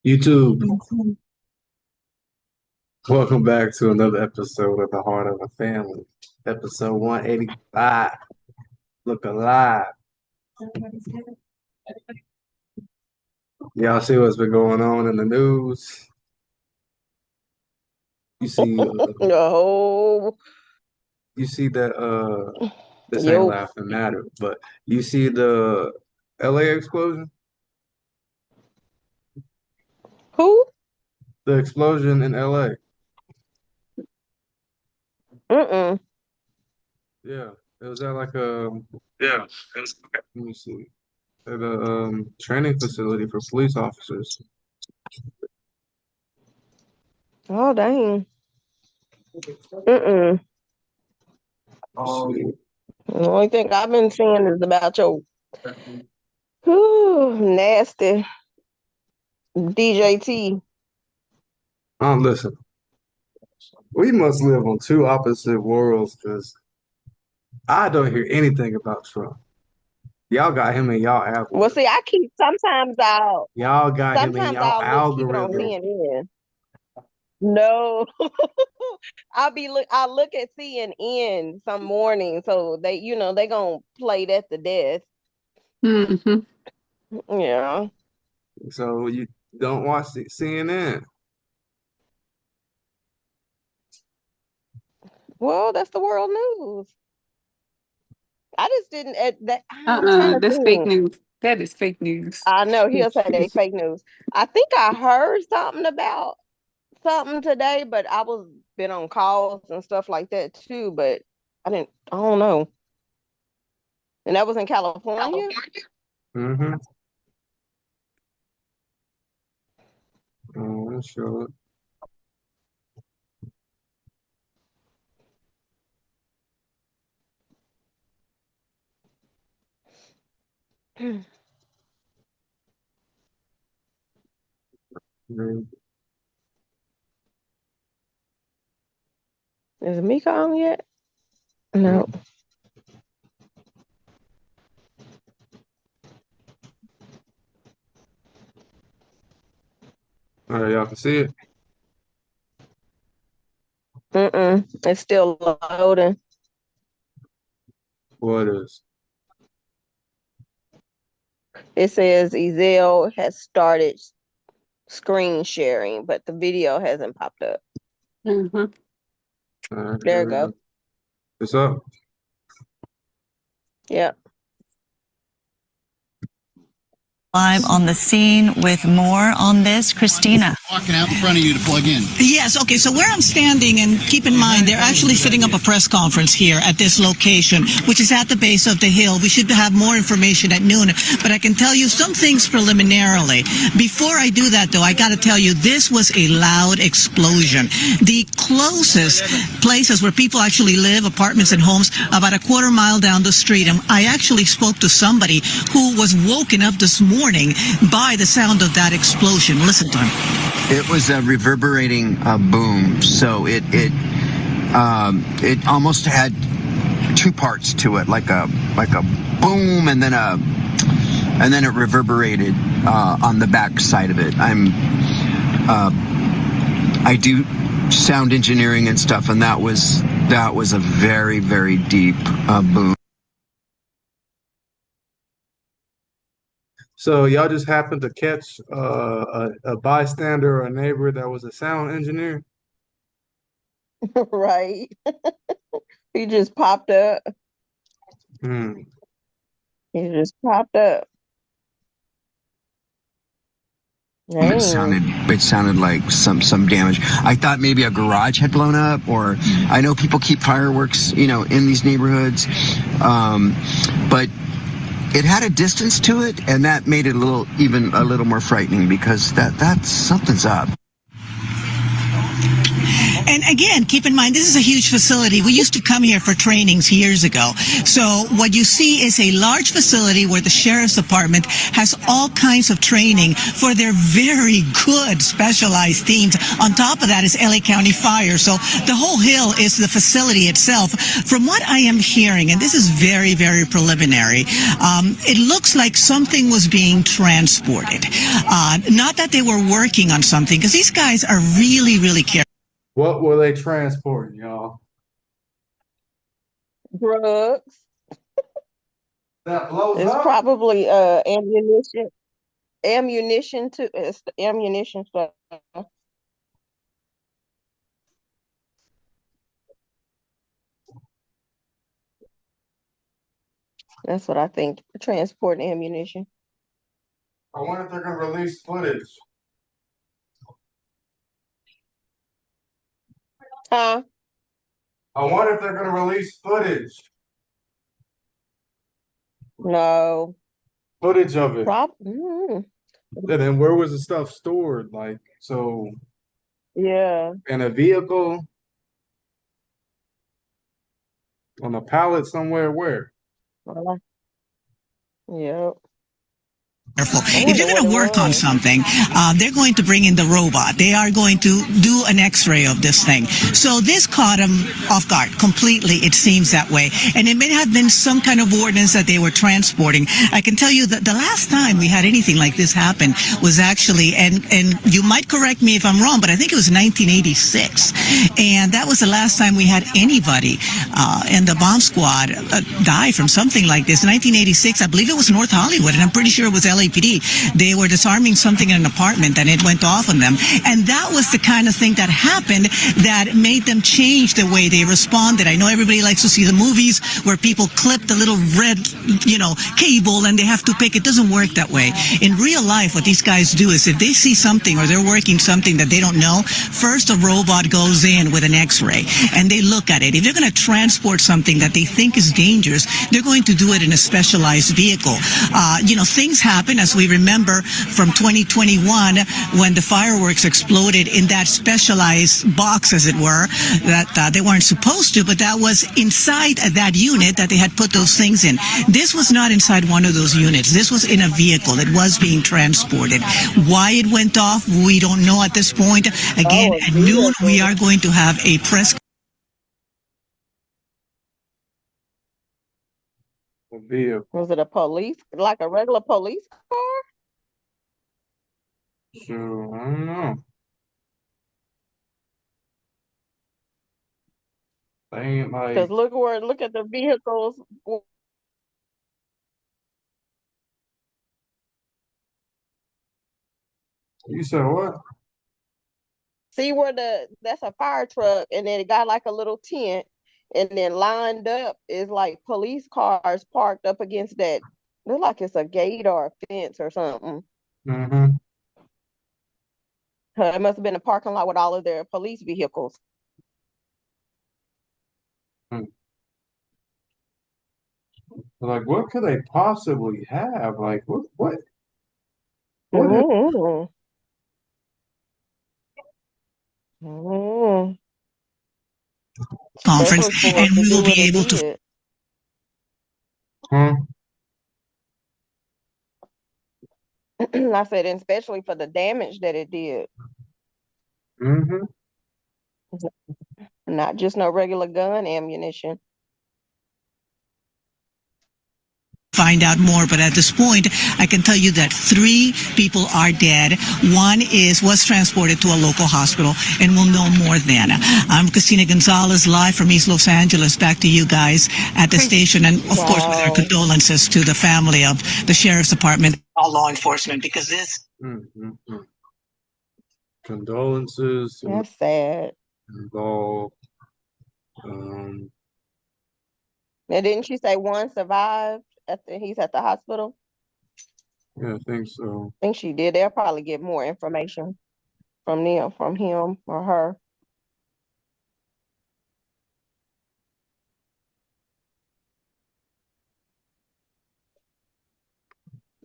YouTube, welcome back to another episode of The Heart of a Family, episode 185. Look alive. Y'all see what's been going on in the news? You see, No, you see that this ain't yo, laughing matter, but you see the LA explosion? who? The explosion in LA. Mm-mm. Yeah, it was at like let me see, at a training facility for police officers. Oh, dang. Mm-mm. See. The only thing I've been seeing is about your nasty DJT. Listen, we must live on two opposite worlds because I don't hear anything about Trump. Y'all got him in y'all Well, algorithm. see, I keep Y'all got him in sometimes y'all I'll keep it on algorithm. CNN. No, I look at CNN some morning, so they gonna play that to death. Hmm. Yeah. So you don't watch CNN. Well, that's the world news. I just didn't. I'm trying to That's fake think. news. That is fake news. I know he'll say they fake news. I think I heard something about something today, but I was been on calls and stuff like that too. But I don't know. And that was in California. Mm-hmm. Sure. Is Mika on yet? No. All right, y'all can see it. It's still loading. What is? It says Ezel has started screen sharing, but the video hasn't popped up. Hmm. All right, There there we we go. go. It's up. Yeah. Live on the scene with more on this, Christina. Walking out in front of you to plug in. Yes, okay, so where I'm standing, and keep in mind, they're actually setting up a press conference here at this location, which is at the base of the hill. We should have more information at noon, but I can tell you some things preliminarily. Before I do that, though, I got to tell you, this was a loud explosion. The closest places where people actually live, apartments and homes, about a quarter mile down the street, and I actually spoke to somebody who was woken up this morning by the sound of that explosion. Listen to him. It was a reverberating boom, so it almost had two parts to it, like a boom, and then it reverberated on the back side of it. I do sound engineering and stuff, and that was a very, very deep boom. So y'all just happened to catch a bystander or a neighbor that was a sound engineer? Right. He just popped up. Hmm. He just popped up. Dang. It sounded like some damage. I thought maybe a garage had blown up, or I know people keep fireworks, in these neighborhoods, but it had a distance to it, and that made it even a little more frightening, because that's something's up. And again, keep in mind, this is a huge facility. We used to come here for trainings years ago. So what you see is a large facility where the sheriff's department has all kinds of training for their very good specialized teams. On top of that is LA County Fire. So the whole hill is the facility itself. From what I am hearing, and this is very, very preliminary, it looks like something was being transported. Not that they were working on something, because these guys are really, really careful. What were they transporting, y'all? Drugs. That blows It's up? probably ammunition. Ammunition to it's the ammunition stuff. That's what I think. Transport ammunition. I wonder if they're gonna release footage. Huh? I wonder if they're gonna release footage. No. Footage of it. Mm, And then where was the stuff stored? Like, so yeah. in a vehicle, on a pallet somewhere, where? Well, yeah. Careful. I If wonder you're what going it to work on was. something, they're going to bring in the robot. They are going to do an x-ray of this thing. So this caught them off guard completely. It seems that way. And it may have been some kind of ordnance that they were transporting. I can tell you that the last time we had anything like this happen was actually, and you might correct me if I'm wrong, but I think it was 1986. And that was the last time we had anybody in the bomb squad die from something like this. 1986, I believe it was North Hollywood, and I'm pretty sure it was LAPD. They were disarming something in an apartment and it went off on them. And that was the kind of thing that happened that made them change the way they responded. I know everybody likes to see the movies where people clip the little red, cable and they have to pick. It doesn't work that way. In real life, what these guys do is if they see something or they're working something that they don't know, first a robot goes in with an x-ray and they look at it. If they're going to transport something that they think is dangerous, they're going to do it in a specialized vehicle. Things happen, as we remember from 2021 when the fireworks exploded in that specialized box, as it were, that they weren't supposed to, but that was inside that unit that they had put those things in. This was not inside one of those units. This was in a vehicle. It was being transported. Why it went off, we don't know at this point. Again, at noon, we are going to have a press. A vehicle. Was it a police, like a regular police car? So I don't know. They ain't Because like look at the vehicles. you said what? See where that's a fire truck, and then it got like a little tent, and then lined up is like police cars parked up against that. Look like it's a gate or a fence or something. Mm-hmm. It must have been a parking lot with all of their police vehicles. Like, what could they possibly have? Like, what is Mm-hmm. Mm-hmm. Conference, Especially for and it to we will do what be it able to. did. huh? I said, and especially for the damage that it did. Mm-hmm. Not just no regular gun ammunition. Find out more, but at this point, I can tell you that 3 people are dead. One was transported to a local hospital, and we'll know more then. I'm Christina Gonzalez, live from East Los Angeles. Back to you guys at the station, and of course, with our condolences to the family of the sheriff's department, all law enforcement, because this. Mm-hmm. Condolences to That's sad. involved. Um, And didn't she say one survived he's at the hospital? yeah, I think so. I think she did. They'll probably get more information from him or her.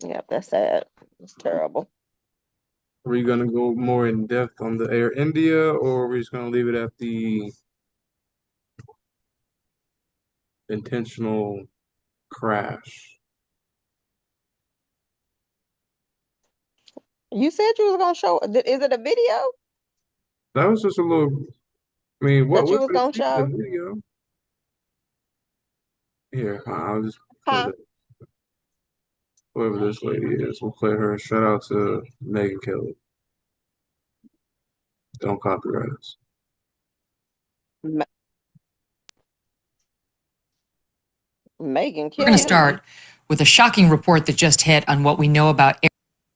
Yep, that's sad. It's terrible. Are we gonna go more in depth on the Air India, or are we just gonna leave it at the intentional crash? You said you was gonna show. Is it a video That was just a little. I mean, what that you we're was gonna gonna see in the show? video. Here, I'll just play Huh? the whoever this lady is. We'll play her. Shout out to Megan Kelly. Don't copyright us. Ma- Megan We're going to Kelly. start with a shocking report that just hit on what we know about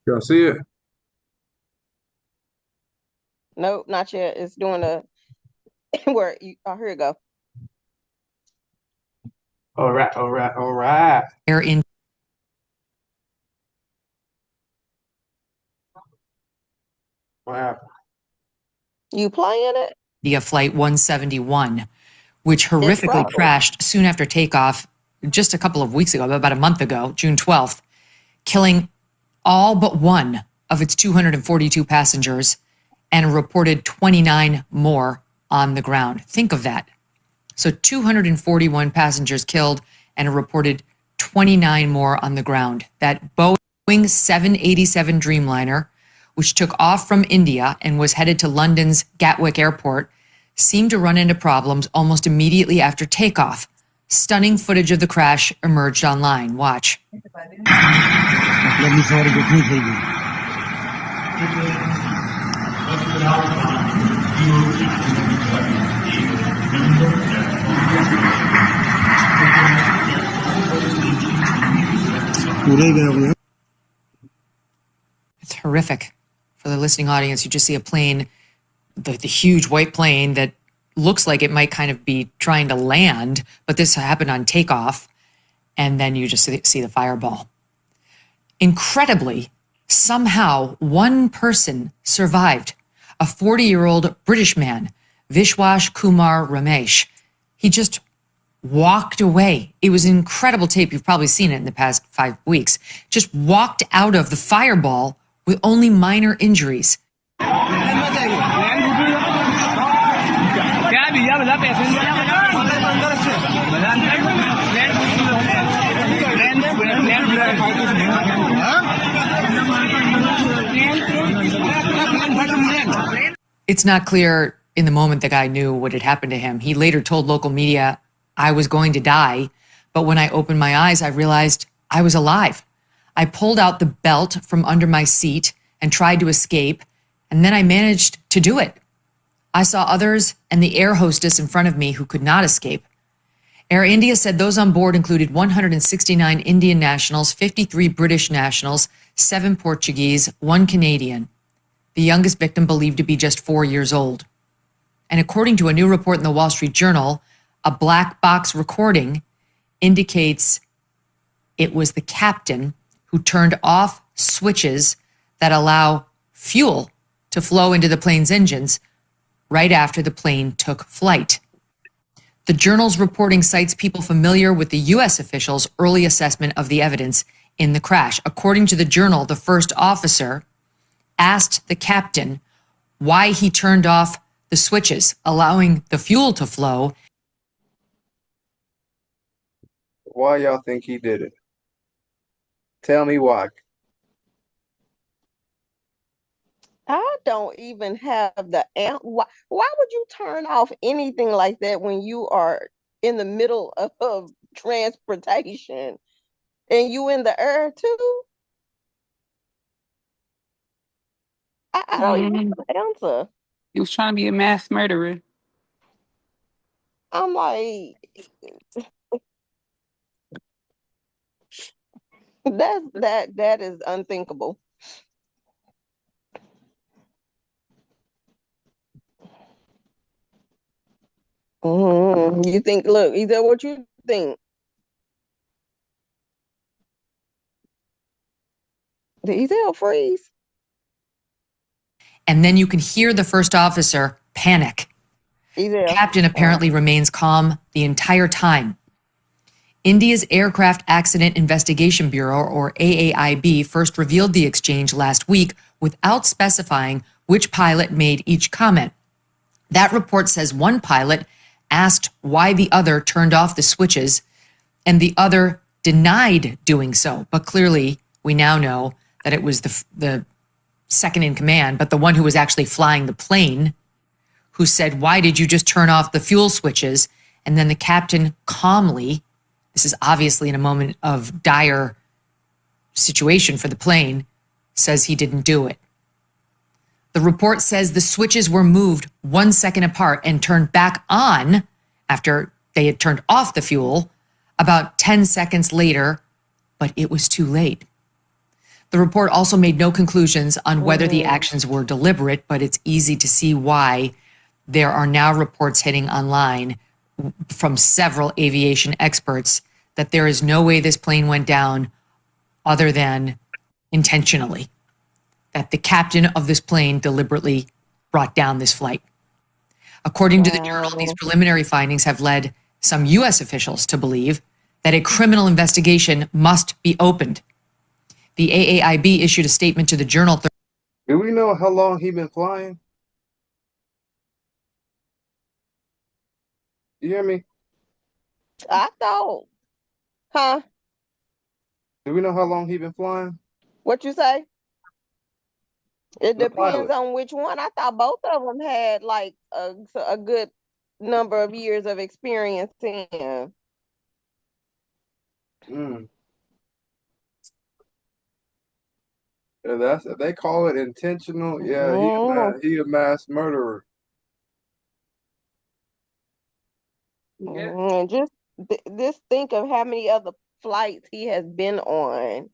Y'all see it? Nope, not yet. It's doing a where you. Oh, here you go. All right, all right, all right. Air India What happened? You playing it? Flight 171, which It's horrifically froze. crashed soon after takeoff just a couple of weeks ago, about a month ago, June 12th, killing all but one of its 242 passengers and a reported 29 more on the ground. Think of that. So 241 passengers killed and a reported 29 more on the ground. That Boeing 787 Dreamliner, which took off from India and was headed to London's Gatwick Airport, seemed to run into problems almost immediately after takeoff. Stunning footage of the crash emerged online. Watch. It's horrific. For the listening audience, you just see a plane, the huge white plane that looks like it might kind of be trying to land, but this happened on takeoff, and then you just see the fireball. Incredibly, somehow one person survived, a 40-year-old British man, Vishwash Kumar Ramesh. He just walked away. It was incredible tape. You've probably seen it in the past 5 weeks. Just walked out of the fireball with only minor injuries. It's not clear in the moment the guy knew what had happened to him. He later told local media, "I was going to die, but when I opened my eyes, I realized I was alive. I pulled out the belt from under my seat and tried to escape, and then I managed to do it. I saw others and the air hostess in front of me who could not escape." Air India said those on board included 169 Indian nationals, 53 British nationals, 7 Portuguese, 1 Canadian. The youngest victim believed to be just 4 years old. And according to a new report in the Wall Street Journal, a black box recording indicates it was the captain who turned off switches that allow fuel to flow into the plane's engines right after the plane took flight. The journal's reporting cites people familiar with the U.S. officials' early assessment of the evidence in the crash. According to the journal, the first officer asked the captain why he turned off the switches, allowing the fuel to flow. Why y'all think he did it? Tell me why. I don't even have the why would you turn off anything like that when you are in the middle of transportation and you in the air too? I don't even know the answer. He was trying to be a mass murderer. I'm like, that is unthinkable. You think, look, is that what you think? Did Ezel freeze? And then you can hear the first officer panic. Ezel. Captain apparently remains calm the entire time. India's Aircraft Accident Investigation Bureau, or AAIB, first revealed the exchange last week without specifying which pilot made each comment. That report says one pilot asked why the other turned off the switches, and the other denied doing so. But clearly, we now know that it was the second in command, but the one who was actually flying the plane, who said, "Why did you just turn off the fuel switches?" And then the captain calmly, this is obviously in a moment of dire situation for the plane, says he didn't do it. The report says the switches were moved 1 second apart and turned back on after they had turned off the fuel about 10 seconds later, but it was too late. The report also made no conclusions on whether the actions were deliberate, but it's easy to see why there are now reports hitting online from several aviation experts that there is no way this plane went down other than intentionally, that the captain of this plane deliberately brought down this flight. According to the journal, these preliminary findings have led some U.S. officials to believe that a criminal investigation must be opened. The AAIB issued a statement to the journal. Do we know how long he been flying? You hear me? I thought, huh? Do we know how long he been flying? What you say? It The depends pilot. on which one. I thought both of them had like a good number of years of experience in. Mm. Yeah, they call it intentional. Yeah, he a mass murderer. And just think of how many other flights he has been on.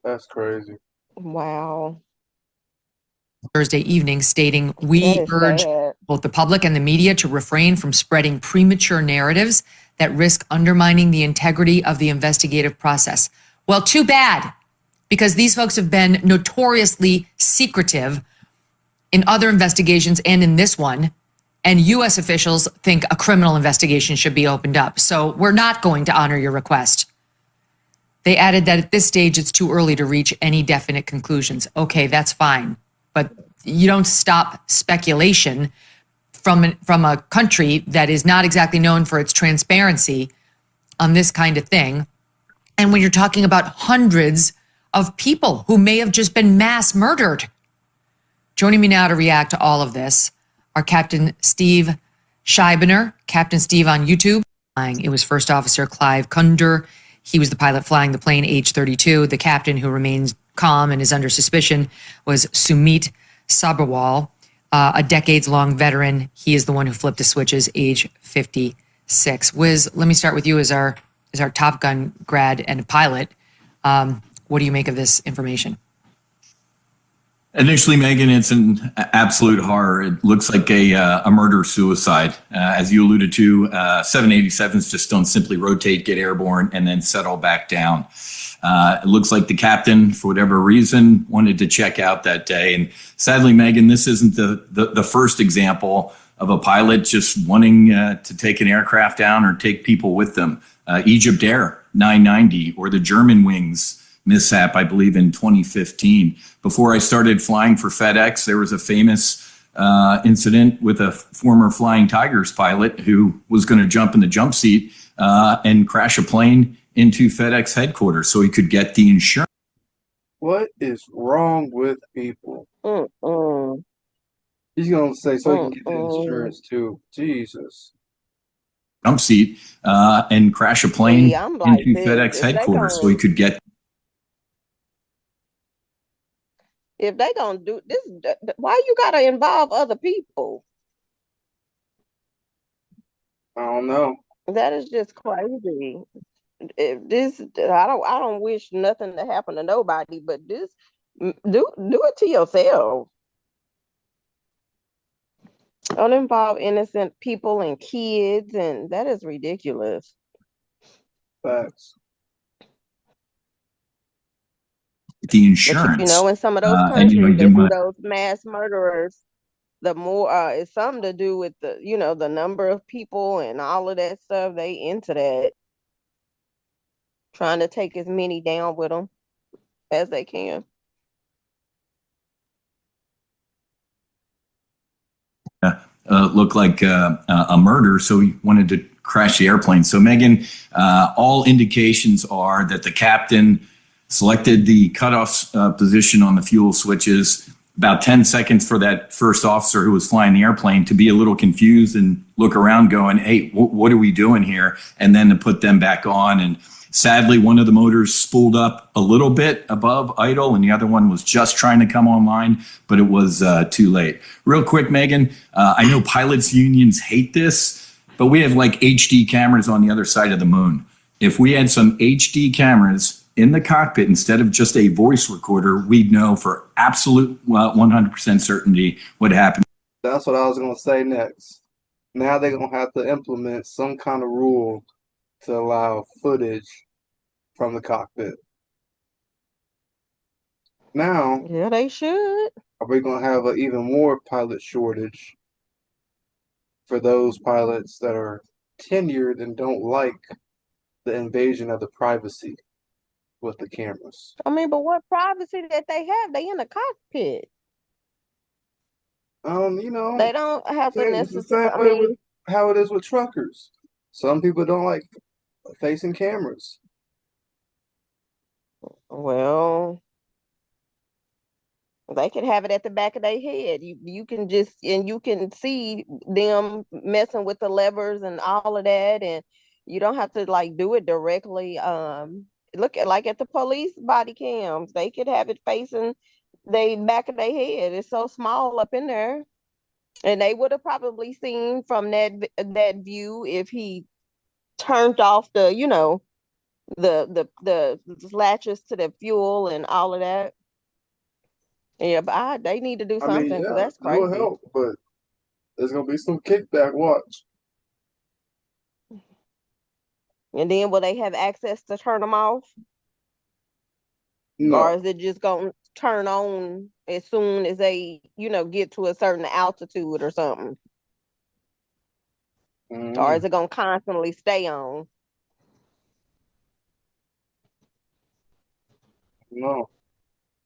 That's crazy. Wow, Thursday evening, stating, that "We is urge sad. both the public and the media to refrain from spreading premature narratives that risk undermining the integrity of the investigative process." Well, too bad, because these folks have been notoriously secretive in other investigations and in this one, and U.S. officials think a criminal investigation should be opened up. So we're not going to honor your request. They added that at this stage, it's too early to reach any definite conclusions. Okay, that's fine. But you don't stop speculation from a country that is not exactly known for its transparency on this kind of thing. And when you're talking about hundreds of people who may have just been mass murdered. Joining me now to react to all of this are Captain Steve Scheibener, Captain Steve on YouTube. It was First Officer Clive Kunder. He was the pilot flying the plane, age 32. The captain, who remains calm and is under suspicion, was Sumit Sabharwal, a decades-long veteran. He is the one who flipped the switches, age 56. Wiz, let me start with you as our Top Gun grad and pilot. What do you make of this information? Initially, Megan, it's an absolute horror. It looks like a murder-suicide. As you alluded to, 787s just don't simply rotate, get airborne, and then settle back down. It looks like the captain, for whatever reason, wanted to check out that day. And sadly, Megan, this isn't the first example of a pilot just wanting to take an aircraft down or take people with them. Egypt Air 990 or the Germanwings mishap, I believe, in 2015. Before I started flying for FedEx, there was a famous incident with a former Flying Tigers pilot who was going to jump in the jump seat and crash a plane into FedEx headquarters so he could get the insurance. What is wrong with people? Mm-mm. He's gonna say so he can get the insurance too. Jesus. Jump seat and crash a plane I'm like into this. FedEx headquarters so he could get. If they gonna do this, why you gotta involve other people? I don't know. That is just crazy. I don't wish nothing to happen to nobody, but this do it to yourself. Don't involve innocent people and kids, and that is ridiculous. Facts. The insurance. But in some of those countries that do those mass murderers, the more it's something to do with the number of people and all of that stuff. They into that, trying to take as many down with them. as they can. Looked like a murder, so he wanted to crash the airplane. So, Megan, all indications are that the captain selected the cutoff position on the fuel switches about 10 seconds for that first officer who was flying the airplane to be a little confused and look around going, hey, what are we doing here? And then to put them back on. And sadly, one of the motors spooled up a little bit above idle, and the other one was just trying to come online, but it was too late. Real quick, Megan, I know pilots' unions hate this, but we have like HD cameras on the other side of the moon. If we had some HD cameras in the cockpit instead of just a voice recorder, we'd know for absolute 100% certainty what happened. That's what I was going to say next. Now they're going to have to implement some kind of rule to allow footage from the cockpit. Now, Yeah, they should. are we going to have an even more pilot shortage for those pilots that are tenured and don't like the invasion of the privacy with the cameras? I mean, but what privacy that they have? They in the cockpit. You know, They don't have to it's the same necessarily. I way with mean, how it is with truckers. Some people don't like facing cameras. well, they can have it at the back of their head. You can just and you can see them messing with the levers and all of that, and you don't have to like do it directly. Look at like at the police body cams, they could have it facing the back of their head. It's so small up in there, and they would have probably seen from that view if he turned off the the latches to the fuel and all of that. Yeah, but they need to do I mean, something because yeah, that's it will crazy. help, but there's gonna be some kickback. Watch. And then will they have access to turn them off, or No. is it just going to turn on as soon as they, get to a certain altitude or something, or Mm, is it going to constantly stay on? no.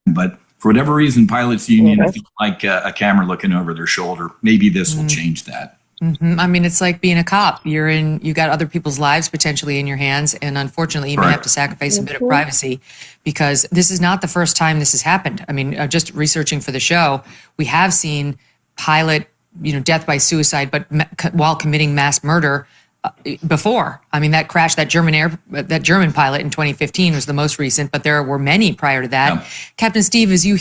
But for whatever reason, pilots' Yeah, unions don't like a camera looking over their shoulder. Maybe this will change that. I mean, it's like being a cop. You got other people's lives potentially in your hands. And unfortunately, you may have to sacrifice a bit of privacy because this is not the first time this has happened. I mean, just researching for the show, we have seen pilot, death by suicide, but while committing mass murder before. I mean, that crash, that German pilot in 2015 was the most recent, but there were many prior to that. Yeah. Captain Steve, as you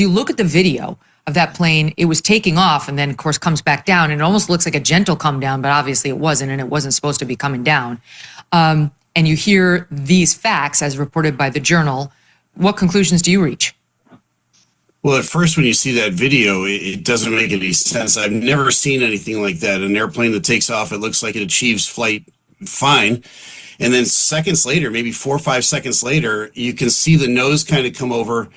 look at the video of that plane, it was taking off and then, of course, comes back down. And it almost looks like a gentle come down, but obviously it wasn't, and it wasn't supposed to be coming down. And you hear these facts as reported by the Journal. What conclusions do you reach? Well, at first, when you see that video, it doesn't make any sense. I've never seen anything like that. An airplane that takes off, it looks like it achieves flight fine. And then seconds later, maybe 4 or 5 seconds later, you can see the nose kind of come over.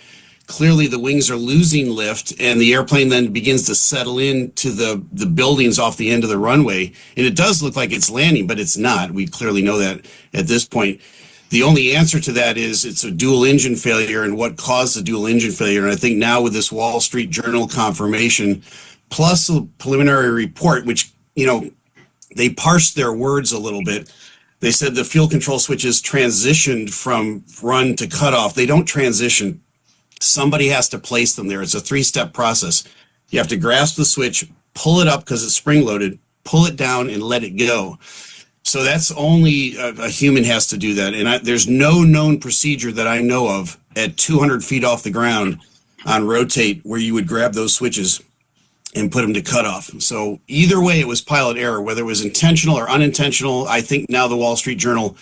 Clearly, the wings are losing lift, and the airplane then begins to settle into the buildings off the end of the runway. And it does look like it's landing, but it's not. We clearly know that at this point. The only answer to that is it's a dual engine failure, and what caused the dual engine failure. And I think now with this Wall Street Journal confirmation, plus a preliminary report, which, they parsed their words a little bit. They said the fuel control switches transitioned from run to cutoff. They don't transition. Somebody has to place them there. It's a 3-step process. You have to grasp the switch, pull it up because it's spring loaded, pull it down, and let it go. So that's only a human has to do that. And there's no known procedure that I know of at 200 feet off the ground on rotate where you would grab those switches and put them to cutoff. So either way, it was pilot error, whether it was intentional or unintentional. I think now the Wall Street Journal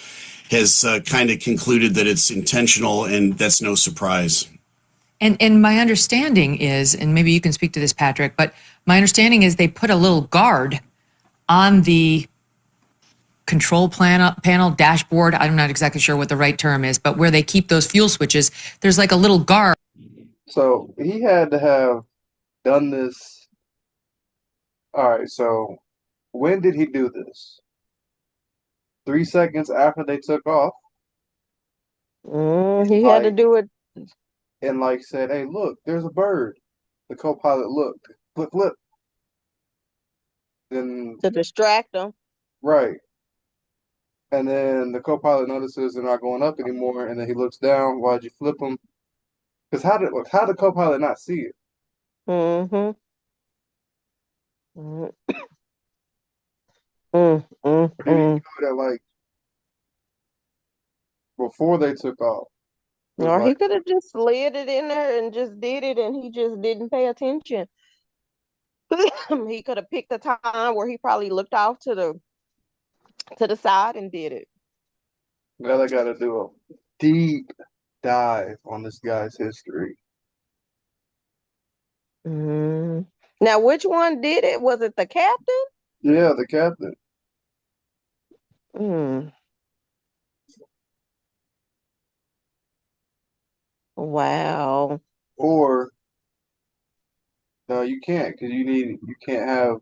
has kind of concluded that it's intentional, and that's no surprise. And my understanding is, and maybe you can speak to this, Patrick, but my understanding is they put a little guard on the control panel, dashboard. I'm not exactly sure what the right term is, but where they keep those fuel switches, there's like a little guard. So he had to have done this. All right, so when did he do this? 3 seconds after they took off? He had to do it and like said, "Hey, look, there's a bird." The co-pilot looked, flip, flip. Then To distract them. right, and then the co-pilot notices they're not going up anymore, and then he looks down. Why'd you flip them? Because how did the co-pilot not see it? Mm-hmm. Mm, mm, mm, Maybe he mm. knew that like before they took off. It was Or like, he could have just slid it in there and just did it, and he just didn't pay attention. He could have picked a time where he probably looked off to the side and did it. now they got to do a deep dive on this guy's history. Mm. Now, which one did it? Was it the captain? Yeah, the captain. Mm. Wow. Or no, you can't because you can't have.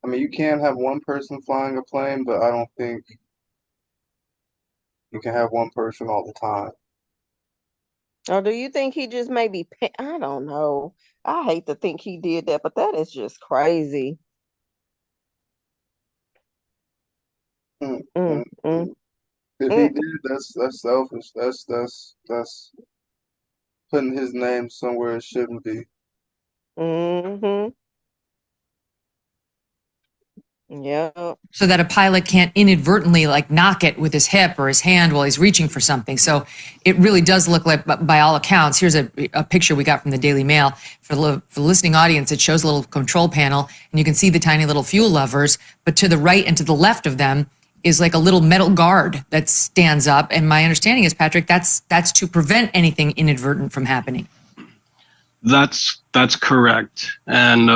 I mean, you can have one person flying a plane, but I don't think you can have one person all the time. Or do you think he just maybe? I don't know. I hate to think he did that, but that is just crazy. Mm, Mm, mm, mm, mm. If he mm, did, that's selfish. That's putting his name somewhere it shouldn't be. mm-hmm. Yeah. So that a pilot can't inadvertently like knock it with his hip or his hand while he's reaching for something. So it really does look like, by all accounts, here's a picture we got from the Daily Mail. For the listening audience, it shows a little control panel, and you can see the tiny little fuel levers, but to the right and to the left of them is like a little metal guard that stands up. And my understanding is, Patrick, that's to prevent anything inadvertent from happening. That's correct. And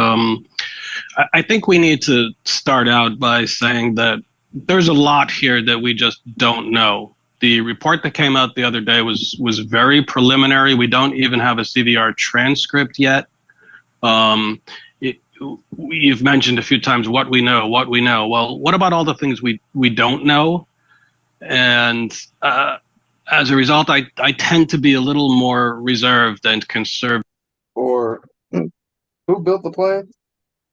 I think we need to start out by saying that there's a lot here that we just don't know. The report that came out the other day was very preliminary. We don't even have a CVR transcript yet. You've mentioned a few times what we know. Well, what about all the things we don't know? And as a result, I tend to be a little more reserved and conservative. Or who built the plane?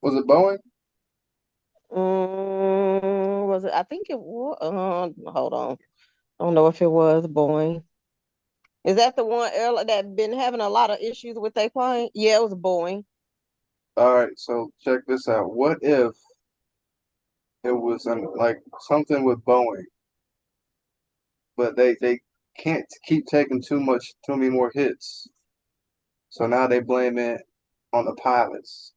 Was it Boeing? Was it? I think it was. Hold on. I don't know if it was Boeing. Is that the one airline that been having a lot of issues with their plane? Yeah, it was Boeing. All right, so check this out. What if it was like something with Boeing, but they can't keep taking too many more hits, so now they blame it on the pilots.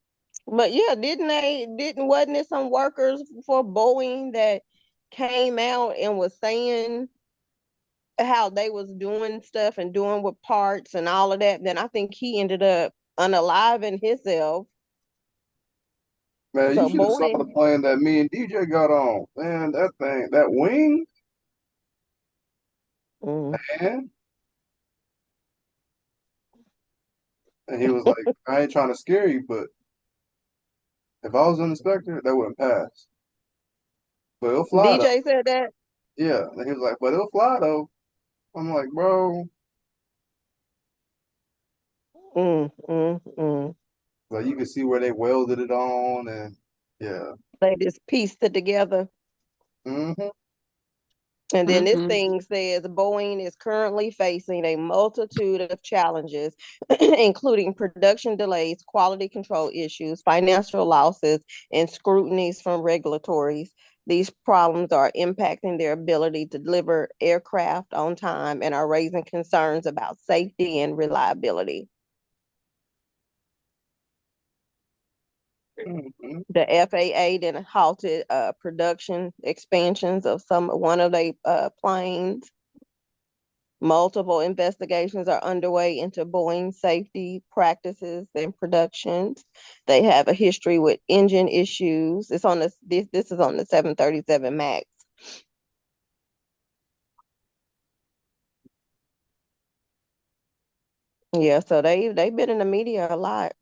But yeah, wasn't it some workers for Boeing that came out and was saying how they was doing stuff and doing with parts and all of that? Then I think he ended up unaliving himself. Man, you So should have saw the Boeing, plane that me and DJ got on. Man, that thing, that wing, mm. man. And he was like, I ain't trying to scare you, but if I was an inspector, that wouldn't pass. But it'll fly though. DJ said that. Yeah. And he was like, but it'll fly though. I'm like, bro, Mm. like you can see where they welded it on and yeah. They just pieced it together. Mm-hmm. And then this Mm-mm. thing says Boeing is currently facing a multitude of challenges, including production delays, quality control issues, financial losses, and scrutinies from regulatories. These problems are impacting their ability to deliver aircraft on time and are raising concerns about safety and reliability. Mm-hmm. The FAA then halted production expansions of one of their planes. Multiple investigations are underway into Boeing safety practices and productions. They have a history with engine issues. It's on this is on the 737 Max. Yeah, so they've been in the media a lot.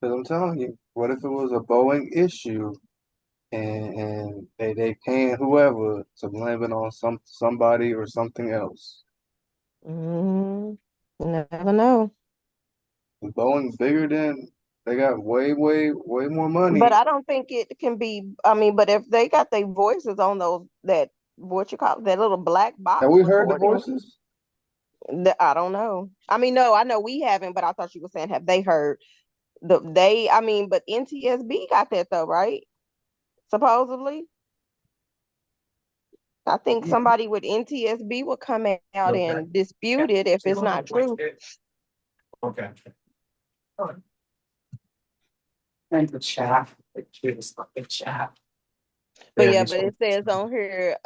Because I'm telling you, what if it was a Boeing issue and they paying whoever to blame it on somebody or something else? You never know. Boeing's bigger than they got way more But money. I don't think it can be. I mean, but if they got their voices on those that what you call it, that little black Have box we heard the recording, voices? I don't know. I mean, no, I know we haven't, but I thought you were saying have they heard they? I mean, but NTSB got that though, right? Supposedly, I think somebody with NTSB will come out and dispute it if it's not true. Okay. And the chat. It's not the chat. But yeah, but it says on here,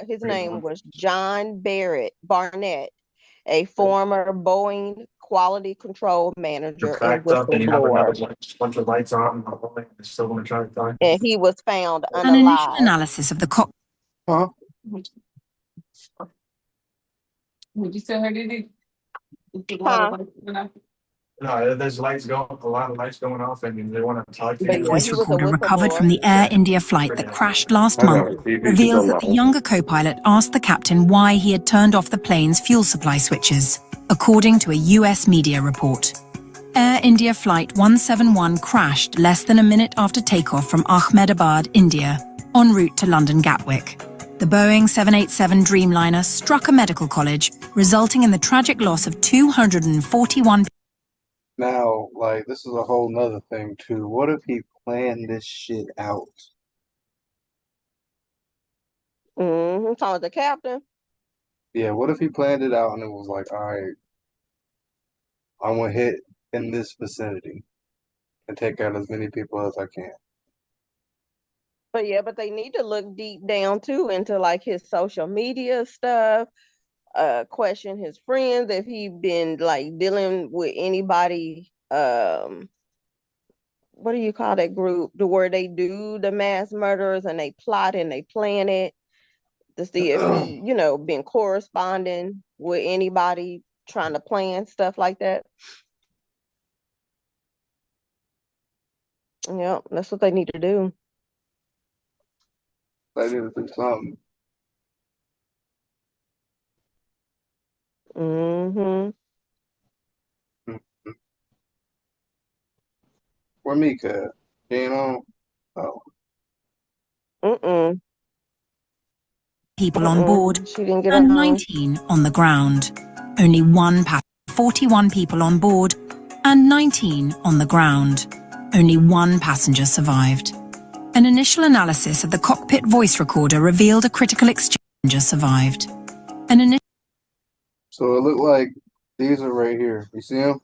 his name was John Barnett, a former Boeing quality control You're manager and cracked up and you have another whistleblower, bunch of lights on. They're still going to try to find. and he was found An initial unalive. analysis of the cockpit. Huh? Would you tell her did it? Huh? No, there's lights going, a lot of lights going off, and they want to talk to But you. yeah, Voice he was a recorder recovered from whistleblower. the Air India flight that crashed last month reveals that the younger co-pilot asked the captain why he had turned off the plane's fuel supply switches, according to a US media report. Air India Flight 171 crashed less than a minute after takeoff from Ahmedabad, India, en route to London Gatwick. The Boeing 787 Dreamliner struck a medical college, resulting in the tragic loss of 241 people. Now, like, this is a whole nother thing too. What if he planned this shit out? Talking about the captain. Yeah, what if he planned it out and it was like, all right, I'm gonna hit in this vicinity and take out as many people as I can. But yeah, but they need to look deep down too into like his social media stuff. Question his friends if he been like dealing with anybody. What do you call that group? To where they do the mass murders and they plot and they plan it to see if he, been corresponding with anybody trying to plan stuff like that. Yeah, that's what they need to do. They need to do something. Mm-hmm. Where Mika at? She ain't on? Oh. Mm-mm. People on board She didn't get and on. 19 on the ground. Only one passenger, 41 people on board and 19 on the ground. Only one passenger survived. An initial analysis of the cockpit voice recorder revealed a critical exchange survived. So it looked like these are right here. You see them?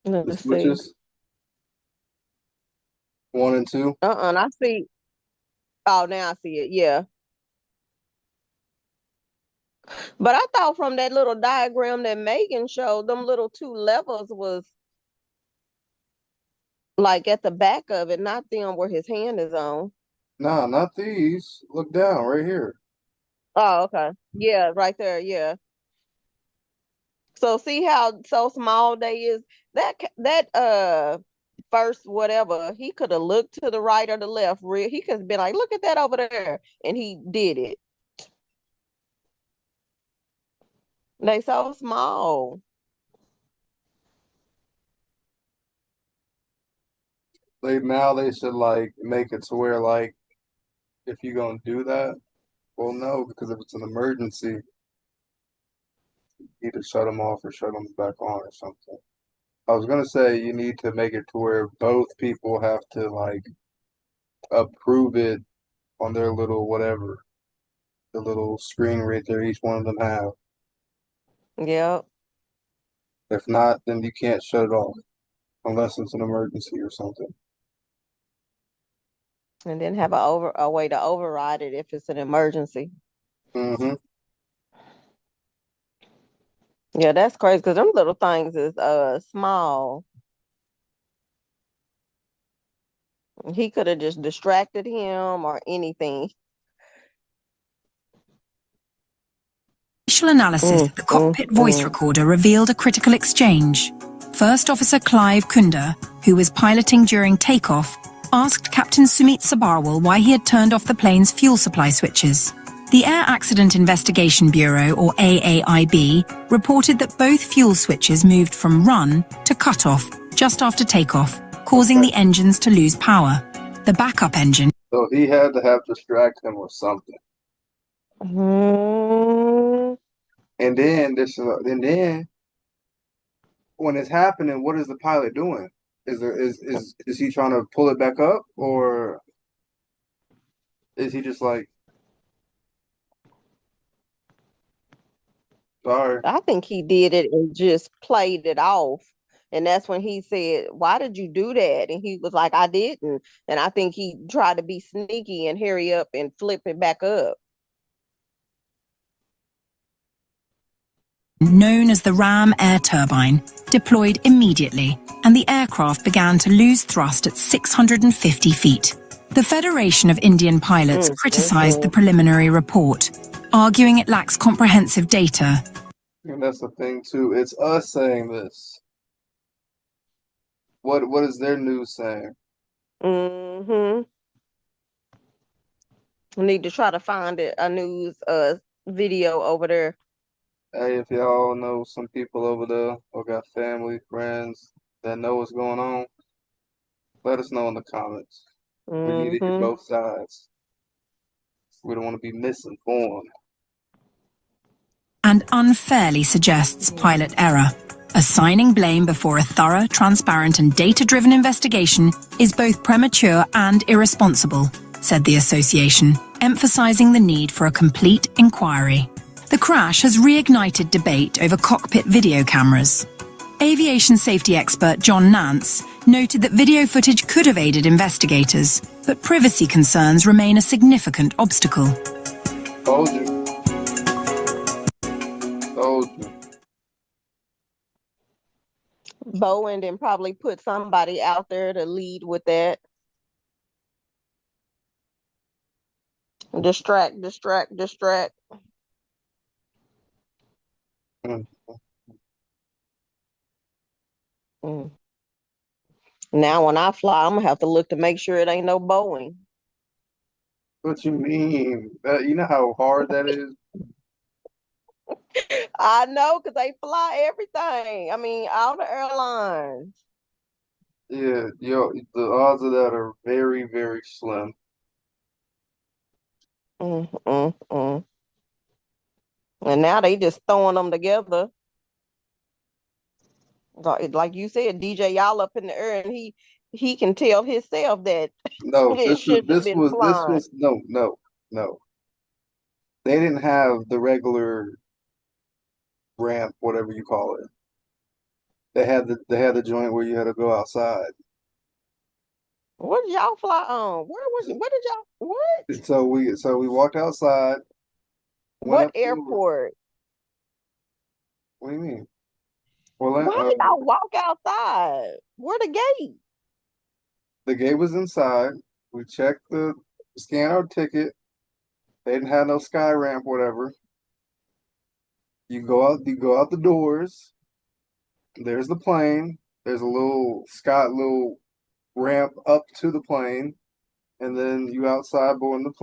The Let's see. switches? 1 and 2? And I see. Oh, now I see it. Yeah. But I thought from that little diagram that Megan showed, them little 2 levels was like at the back of it, not them where his hand is on. Nah, not these. Look down right here. Oh, okay. Yeah, right there. Yeah. So see how so small they is? That first whatever, he could have looked to the right or the left. He could have been like, look at that over there. And he did it. They so small. Now they should like make it to where like if you're gonna do that, well no, because if it's an emergency, either shut them off or shut them back on or something. I was gonna say you need to make it to where both people have to like approve it on their little whatever, the little screen right there each one of them have. Yep. If not, then you can't shut it off unless it's an emergency or something. And then have a way to override it if it's an emergency. Mm-hmm. Yeah, that's crazy because them little things is small. He could have just distracted him or anything. Initial analysis of the cockpit voice recorder revealed a critical exchange. First Officer Clive Kunda, who was piloting during takeoff, asked Captain Sumit Sabharwal why he had turned off the plane's fuel supply switches. The Air Accident Investigation Bureau, or AAIB, reported that both fuel switches moved from run to cut-off just after takeoff, causing the engines to lose power. The backup engine... So he had to have distracted him or something. And then when it's happening, what is the pilot doing? Is he trying to pull it back up, or is he just like, sorry? I think he did it and just played it off. And that's when he said, "Why did you do that?" And he was like, "I didn't." And I think he tried to be sneaky and hurry up and flip it back up. Known as the Ram air turbine, deployed immediately, and the aircraft began to lose thrust at 650 feet. The Federation of Indian Pilots criticized the preliminary report, arguing it lacks comprehensive data. And that's the thing too. It's us saying this. What is their news saying? We need to try to find a news video over there. Hey, if y'all know some people over there or got family, friends that know what's going on, let us know in the comments. We need to hear both sides. We don't want to be misinformed. And unfairly suggests pilot error. Assigning blame before a thorough, transparent and data-driven investigation is both premature and irresponsible, said the association, emphasizing the need for a complete inquiry. The crash has reignited debate over cockpit video cameras. Aviation safety expert John Nance noted that video footage could have aided investigators, but privacy concerns remain a significant obstacle. Told you. Told you. Bowen and probably put somebody out there to lead with that. Distract. Now when I fly, I'm gonna have to look to make sure it ain't no Boeing. What you mean? You know how hard that is? I know, because they fly everything. I mean, all the airlines. Yeah, the odds of that are very, very slim. And now they just throwing them together. Like you said, DJ, y'all up in the air, and he can tell himself that No, it shouldn't have been flying. no. They didn't have the regular ramp, whatever you call it. They had the joint where you had to go outside. What did y'all fly on? What did y'all what? So we walked outside. Went What up airport? What do you mean? Why did y'all walk outside? Where the gate? The gate was inside. We checked scan our ticket. They didn't have no sky ramp, whatever. You go out the doors. There's the plane. There's a little ramp up to the plane, and then you outside boarding the plane.